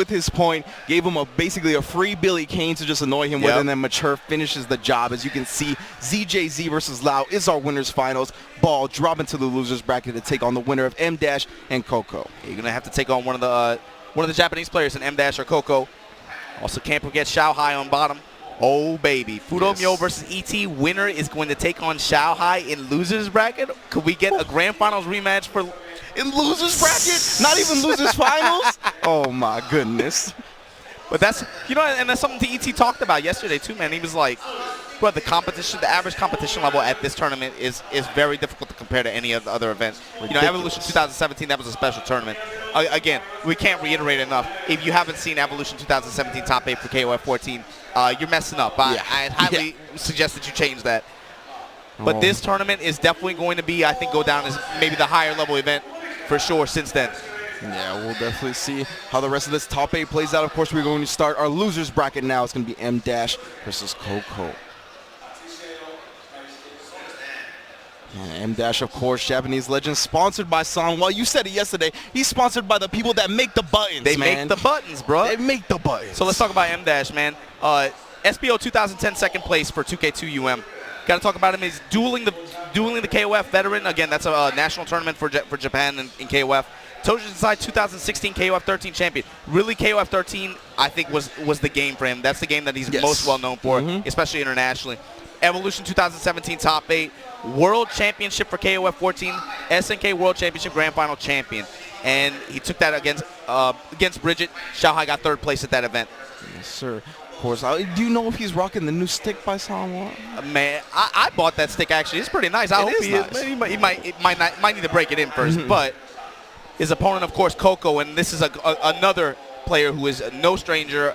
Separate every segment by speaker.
Speaker 1: with his point, gave him basically a free Billy Kane to just annoy him with, and then Mature finishes the job. As you can see, ZJZ versus Lau is our winners finals. Ball dropping to the losers bracket to take on the winner of M- and Koukou.
Speaker 2: You're gonna have to take on one of the Japanese players in M- or Koukou. Also can't forget Xiao Hai on bottom. Oh baby, Fudomyo versus ET. Winner is going to take on Xiao Hai in losers bracket. Could we get a grand finals rematch for?
Speaker 1: In losers bracket? Not even losers finals? Oh my goodness.
Speaker 2: But that's, you know, and that's something ET talked about yesterday too, man. He was like, well, the average competition level at this tournament is very difficult to compare to any of the other events. You know, Evolution 2017, that was a special tournament. Again, we can't reiterate enough. If you haven't seen Evolution 2017 top 8 for KOF14, you're messing up. I highly suggest that you change that. But this tournament is definitely going to be, I think, go down as maybe the higher level event for sure since then.
Speaker 1: Yeah, we'll definitely see how the rest of this top 8 plays out. Of course, we're going to start our losers bracket now. It's going to be M- versus Koukou. And M-, of course, Japanese legend, sponsored by Sanwa. You said it yesterday. He's sponsored by the people that make the buttons,
Speaker 2: They make the buttons, bro.
Speaker 1: They make the buttons.
Speaker 2: So let's talk about M-, man. SBO 2010 second place for 2K2 UM. Got to talk about him. He's dueling the KOF veteran. Again, that's a national tournament for Japan in KOF. Toshinsai 2016 KOF 13 champion. Really, KOF 13, I think, was the game for him. That's the game that he's most well known for, especially internationally. Evolution 2017 top 8. World Championship for KOF 14. SNK World Championship Grand Final champion. And he took that against Bridget. Xiao Hai got 3rd place at that event.
Speaker 1: Yes, sir. Of course. Do you know if he's rocking the new stick by Sanwa?
Speaker 2: Man, I bought that stick actually. It's pretty nice. I hope he is. He might need to break it in first. But his opponent, of course, Koukou, and this is another player who is no stranger.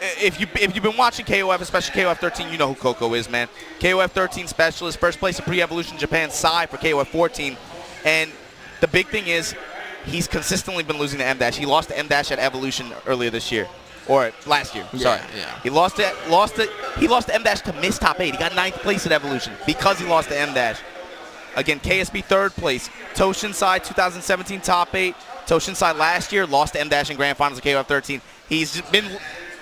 Speaker 2: If you've been watching KOF, especially KOF 13, you know who Koukou is, man. KOF 13 specialist, 1st place in pre-evolution Japan side for KOF 14. And the big thing is he's consistently been losing to M-. He lost to M- at Evolution earlier this year. Or last year, sorry.
Speaker 1: Yeah.
Speaker 2: He lost to M- to miss top 8. He got 9th place at Evolution because he lost to M-. Again, KSB 3rd place. Toshinsai 2017 top 8. Toshinsai last year lost to M- in grand finals of KOF 13. He's been.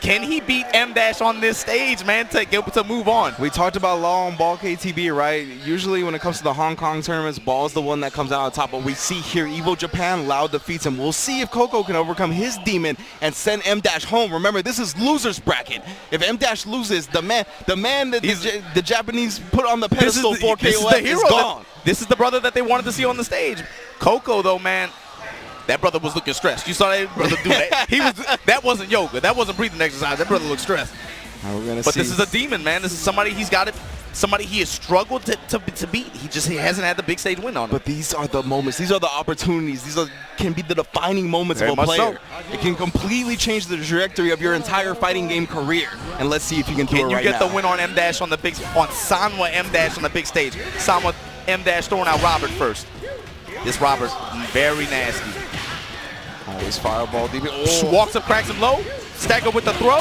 Speaker 2: Can he beat M- on this stage, man, to move on?
Speaker 1: We talked about Law and Ball KTB, right? Usually when it comes to the Hong Kong tournaments, Ball's the one that comes out on top. But we see here, Evo Japan, Lau defeats him. We'll see if Koukou can overcome his demon and send M- home. Remember, this is losers bracket. If M- loses, the man that the Japanese put on the pedestal for KOF is gone.
Speaker 2: This is the brother that they wanted to see on the stage. Koukou, though, man. That brother was looking stressed. You saw that brother do that. That wasn't yoga. That wasn't breathing exercise. That brother looked stressed. But this is a demon, man. This is somebody somebody he has struggled to beat. He hasn't had the big stage win on him.
Speaker 1: But these are the moments. These are the opportunities. Can be the defining moments of a player. It can completely change the trajectory of your entire fighting game career. And let's see if you can do it right now.
Speaker 2: Can you get the win on M- on Sanwa M- on the big stage? Sanwa M- throwing out Robert first. This Robert, very nasty.
Speaker 1: Always fireball DB.
Speaker 2: Walks up, cracks him low. Stack up with the throw.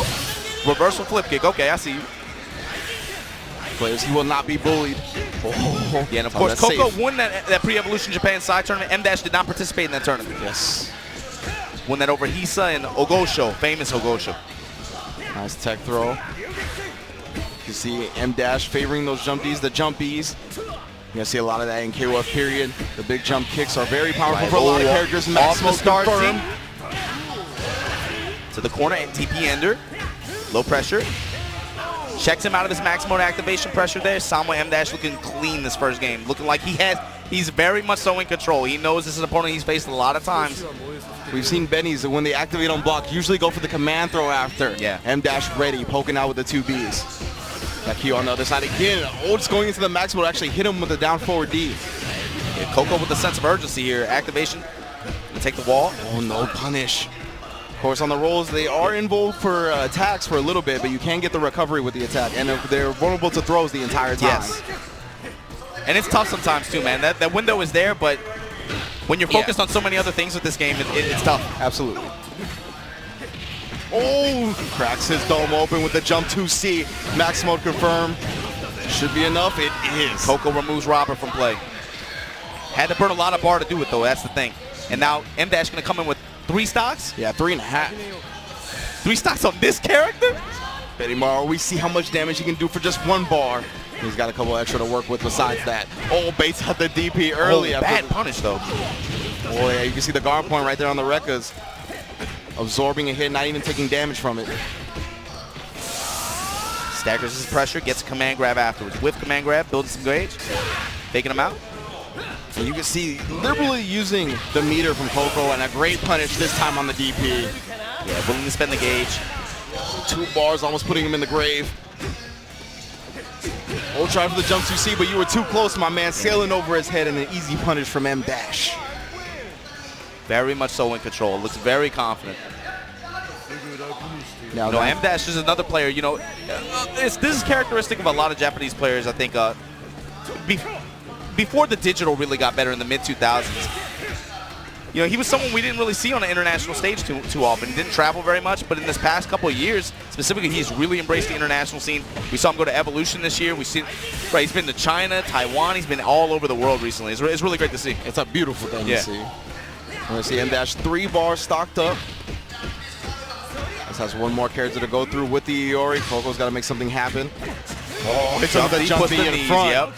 Speaker 2: Reversal flip kick. Okay, I see you.
Speaker 1: Players, he will not be bullied.
Speaker 2: Yeah, and of course, Koukou won that pre-evolution Japan side tournament. M- did not participate in that tournament.
Speaker 1: Yes.
Speaker 2: Won that over Hisa and Ogosho, famous Ogosho.
Speaker 1: Nice tech throw. You see M- favoring those jumpies, the jumpies. You're going to see a lot of that in KOF period. The big jump kicks are very powerful for a lot of characters.
Speaker 2: Off the start to the corner, and TP ender. Low pressure. Checks him out of his max mode activation pressure there. Sanwa M- looking clean this first game. Looking like he's very much so in control. He knows this is an opponent he's faced a lot of times.
Speaker 1: We've seen Benny's, when they activate on block, usually go for the command throw after.
Speaker 2: Yeah.
Speaker 1: M- ready, poking out with the 2Bs. That Q on the other side again. Old's going into the max mode, actually hit him with the down forward D.
Speaker 2: Yeah, Koukou with a sense of urgency here. Activation. Take the wall.
Speaker 1: Oh, no punish. Of course, on the rolls, they are involved for attacks for a little bit, but you can get the recovery with the attack. And they're vulnerable to throws the entire time.
Speaker 2: Yes. And it's tough sometimes, too, man. That window is there, but when you're focused on so many other things with this game, it's tough.
Speaker 1: Absolutely. Oh, cracks his dome open with the jump 2C. Max mode confirmed. Should be enough. It is.
Speaker 2: Koukou removes Robert from play. Had to burn a lot of bar to do it, though. That's the thing. And now M- going to come in with 3 stocks?
Speaker 1: Yeah, 3.5.
Speaker 2: 3 stocks on this character?
Speaker 1: Benimaru, we see how much damage he can do for just 1 bar. He's got a couple extra to work with besides that. Oh, baits out the DP early.
Speaker 2: Bad punish, though.
Speaker 1: Oh, yeah, you can see the guard point right there on the Rekkas. Absorbing a hit, not even taking damage from it.
Speaker 2: Staggers his pressure, gets a command grab afterwards. With command grab, building some gauge, taking him out.
Speaker 1: And you can see liberally using the meter from Koukou and a great punish this time on the DP.
Speaker 2: Yeah, willing to spend the gauge.
Speaker 1: 2 bars, almost putting him in the grave. Oh, try for the jump 2C, but you were too close, my man. Sailing over his head and an easy punish from M Dash.
Speaker 2: Very much so in control. Looks very confident.
Speaker 1: Now,
Speaker 2: M Dash is another player. You know, this is characteristic of a lot of Japanese players. I think before the digital really got better in the mid 2000s. You know, he was someone we didn't really see on the international stage too often. He didn't travel very much, but in this past couple of years, specifically, he's really embraced the international scene. We saw him go to Evolution this year. He's been to China, Taiwan. He's been all over the world recently. It's really great to see.
Speaker 1: It's a beautiful thing to see. We're going to see M Dash 3 bars stocked up. This has 1 more character to go through with the Iori. Koukou's got to make something happen. Oh, it's on the jump in front.
Speaker 2: Yep.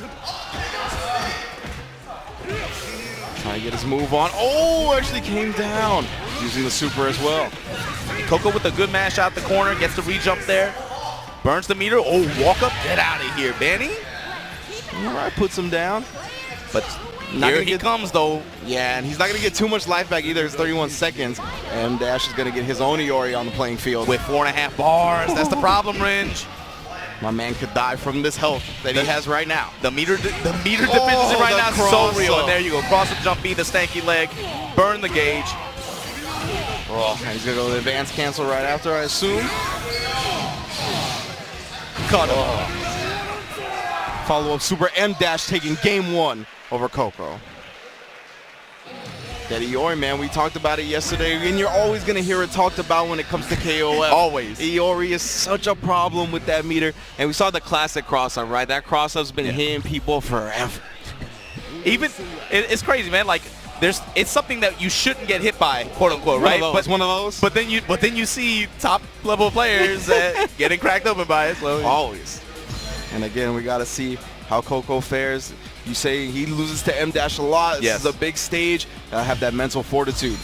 Speaker 1: Trying to get his move on. Oh, actually came down. Using the super as well.
Speaker 2: Koukou with a good mash out the corner, gets the re-jump there. Burns the meter. Oh, walk up. Get out of here, Benny.
Speaker 1: All right, puts him down.
Speaker 2: But here he comes, though.
Speaker 1: Yeah, and he's not going to get too much life back either. It's 31 seconds. And Dash is going to get his own Iori on the playing field.
Speaker 2: With 4.5 bars. That's the problem, Ringe.
Speaker 1: My man could die from this health that he has right now.
Speaker 2: The meter deficiency right now is so real. And there you go. Cross the jump B, the stanky leg. Burn the gauge.
Speaker 1: Oh, and he's going to go to the advance cancel right after, I assume.
Speaker 2: Cut him.
Speaker 1: Follow-up super M Dash taking game 1 over Koukou. That Iori, man, we talked about it yesterday, and you're always going to hear it talked about when it comes to KOF.
Speaker 2: Always.
Speaker 1: Iori is such a problem with that meter, and we saw the classic cross-up, right? That cross-up's been hitting people forever.
Speaker 2: It's crazy, man. Like, it's something that you shouldn't get hit by, quote unquote, right?
Speaker 1: But one of those.
Speaker 2: But then you see top level players getting cracked open by it. So.
Speaker 1: Always. And again, we got to see how Koukou fares. You say he loses to M Dash a lot. This is a big stage. Gotta have that mental fortitude.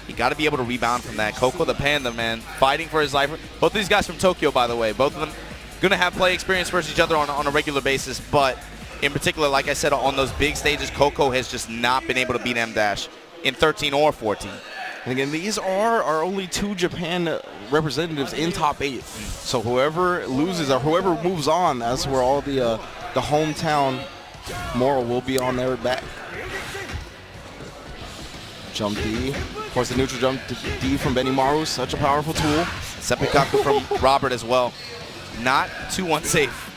Speaker 2: You got to be able to rebound from that. Koukou the Panda, man, fighting for his life. Both of these guys from Tokyo, by the way. Both of them going to have play experience versus each other on a regular basis. But in particular, like I said, on those big stages, Koukou has just not been able to beat M Dash in 13 or 14.
Speaker 1: And again, these are our only 2 Japan representatives in top 8. So whoever loses or whoever moves on, that's where all the hometown moral will be on their back. Jump D. Of course, the neutral jump D from Benimaru, such a powerful tool.
Speaker 2: Seppukaku from Robert as well. Not too unsafe.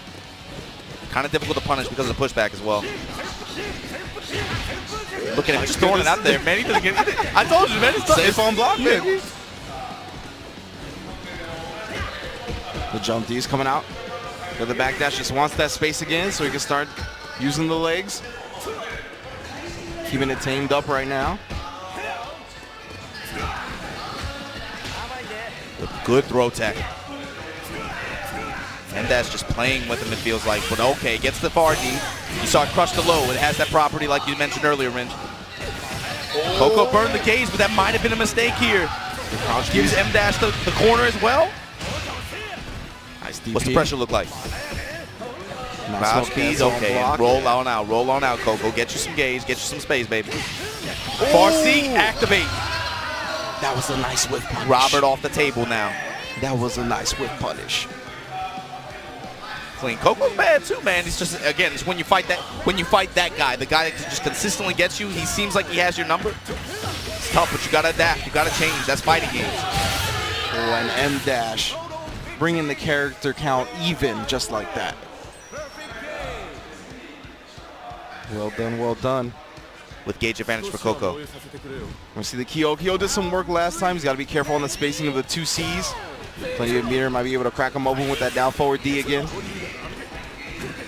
Speaker 2: Kind of difficult to punish because of the pushback as well. Look at him just throwing it out there, man. He doesn't get it. I told you, man. It's
Speaker 1: safe on block, baby. The jump D is coming out. The back dash just wants that space again so he can start using the legs. Keeping it tamed up right now.
Speaker 2: Good throw tech. And that's just playing with him, it feels like. But okay, gets the far D. You saw it crush the low. It has that property like you mentioned earlier, Ringe. Koukou burned the gauge, but that might have been a mistake here. Gives M Dash the corner as well.
Speaker 1: Nice DP.
Speaker 2: What's the pressure look like? Crouch keys, okay. And roll on out, Koukou. Get you some gauge, get you some space, baby. Far C, activate.
Speaker 1: That was a nice whip punish.
Speaker 2: Robert off the table now.
Speaker 1: That was a nice whip punish.
Speaker 2: Clean. Koukou's bad too, man. It's just, again, it's when you fight that guy, the guy that just consistently gets you. He seems like he has your number. It's tough, but you gotta adapt. You gotta change. That's fighting games.
Speaker 1: Oh, and M Dash bringing the character count even, just like that. Well done, well done.
Speaker 2: With gauge advantage for Koukou.
Speaker 1: We'll see the Kyo. Kyo did some work last time. He's got to be careful on the spacing of the 2 Cs. Plenty of meter might be able to crack him open with that down forward D again.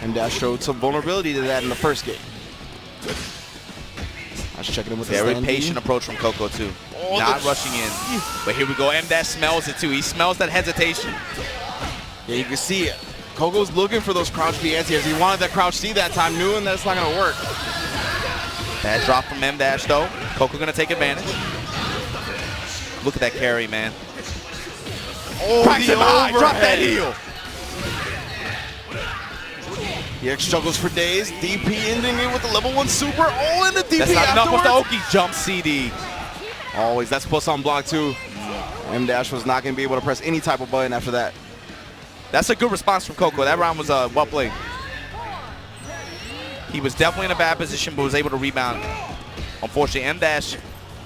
Speaker 1: And Dash showed some vulnerability to that in the first game. M-Dash checking in with the
Speaker 2: Very
Speaker 1: stand
Speaker 2: patient
Speaker 1: D.
Speaker 2: approach from Koukou, too.
Speaker 1: Oh,
Speaker 2: Not rushing in. But here we go. M-Dash smells it, too. He smells that hesitation.
Speaker 1: Yeah, you can see it. Kouko's looking for those crouch B anti-airs. He wanted that crouch C that time, knowing that it's not going to work.
Speaker 2: Bad drop from M-Dash, though. Koukou going to take advantage. Look at that carry, man.
Speaker 1: Oh,
Speaker 2: Cracks him high. Drop that heel.
Speaker 1: EX struggles for days. DP ending it with the level 1 super. Oh, and the DP
Speaker 2: That's not enough with
Speaker 1: afterwards.
Speaker 2: the Oki jump CD.
Speaker 1: Always. That's plus on block, too. M-Dash was not going to be able to press any type of button after that.
Speaker 2: That's a good response from Koukou. That round was well played. He was definitely in a bad position, but was able to rebound. Unfortunately, M-Dash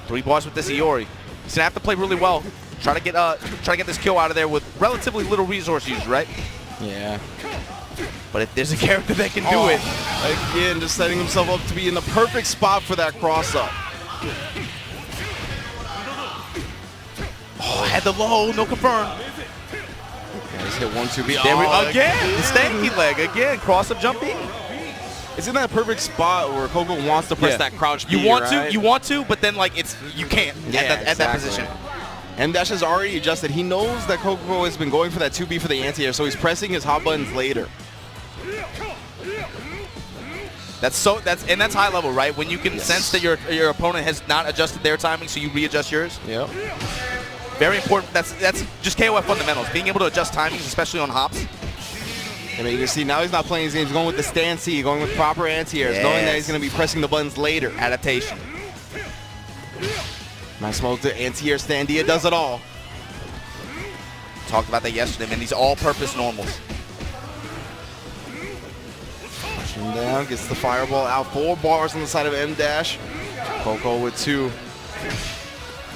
Speaker 2: 3 bars with this Iori. He's gonna have to play really well. Try to get this kill out of there with relatively little resource use, right?
Speaker 1: Yeah.
Speaker 2: But if there's a character that can do it,
Speaker 1: again, just setting himself up to be in the perfect spot for that cross-up.
Speaker 2: oh, had the low, no confirm.
Speaker 1: Yeah, just hit 1-2B.
Speaker 2: There we
Speaker 1: Oh,
Speaker 2: again, the stanky leg again, cross up jump B.
Speaker 1: It's in that perfect spot where Koukou wants to press that crouch B,
Speaker 2: You want
Speaker 1: right?
Speaker 2: to, but then like you can't at that position.
Speaker 1: M-Dash has already adjusted. He knows that Koukou has been going for that 2B for the anti-air, so he's pressing his hot buttons later.
Speaker 2: That's high level, right? When you can sense that your opponent has not adjusted their timing, so you readjust yours.
Speaker 1: Yep.
Speaker 2: Very important. That's just KOF fundamentals. Being able to adjust timings, especially on hops.
Speaker 1: I mean, you can see now he's not playing his games. He's going with the stand C, going with proper anti-airs, knowing that he's going to be pressing the buttons later.
Speaker 2: Adaptation.
Speaker 1: Nice mode to anti-air stand D. It does it all.
Speaker 2: Talked about that yesterday, man. These all-purpose normals.
Speaker 1: Pushing down, gets the fireball out. 4 bars on the side of M-Dash. Koukou with 2.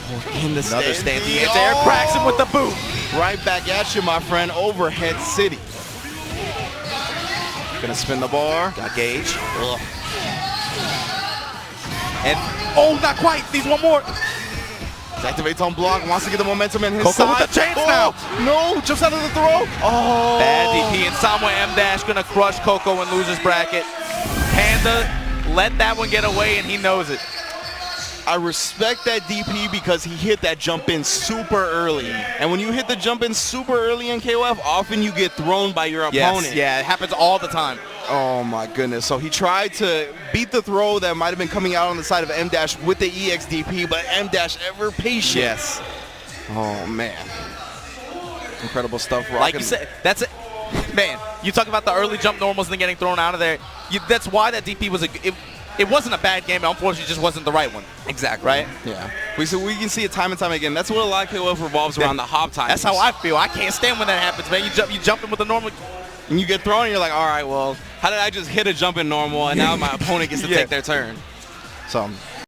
Speaker 1: Oh, in the
Speaker 2: Another stand D.
Speaker 1: D.
Speaker 2: Anti-air cracks him with the boot.
Speaker 1: Right back at you, my friend. Overhead City. Gonna spin the bar.
Speaker 2: Got gauge.
Speaker 1: Ugh.
Speaker 2: And, oh, not quite. Needs one more.
Speaker 1: Activates on block, wants to get the momentum in his
Speaker 2: Koukou
Speaker 1: side.
Speaker 2: with the chance now.
Speaker 1: No, jumps out of the throw. Oh.
Speaker 2: Bad DP, and Sanwa M-Dash gonna crush Koukou and lose his bracket. Panda let that one get away, and he knows it.
Speaker 1: I respect that DP because he hit that jump in super early. And when you hit the jump in super early in KOF, often you get thrown by your opponent.
Speaker 2: Yes, yeah, it happens all the time.
Speaker 1: Oh my goodness. So he tried to beat the throw that might have been coming out on the side of M-Dash with the EX DP, but M-Dash ever patient.
Speaker 2: Yes.
Speaker 1: Oh man. Incredible stuff. Rocking.
Speaker 2: Like you said, that's it. Man, you talk about the early jump normals and then getting thrown out of there. That's why that DP was it wasn't a bad game. Unfortunately, it just wasn't the right one.
Speaker 1: Exactly.
Speaker 2: Right?
Speaker 1: Yeah. We can see it time and time again. That's what a lot of KOF revolves around, the hop time.
Speaker 2: That's how I feel. I can't stand when that happens, man. You jump in with a normal.
Speaker 1: And you get thrown and you're like, all right, well, how did I just hit a jump in normal and now my opponent gets to take their turn? So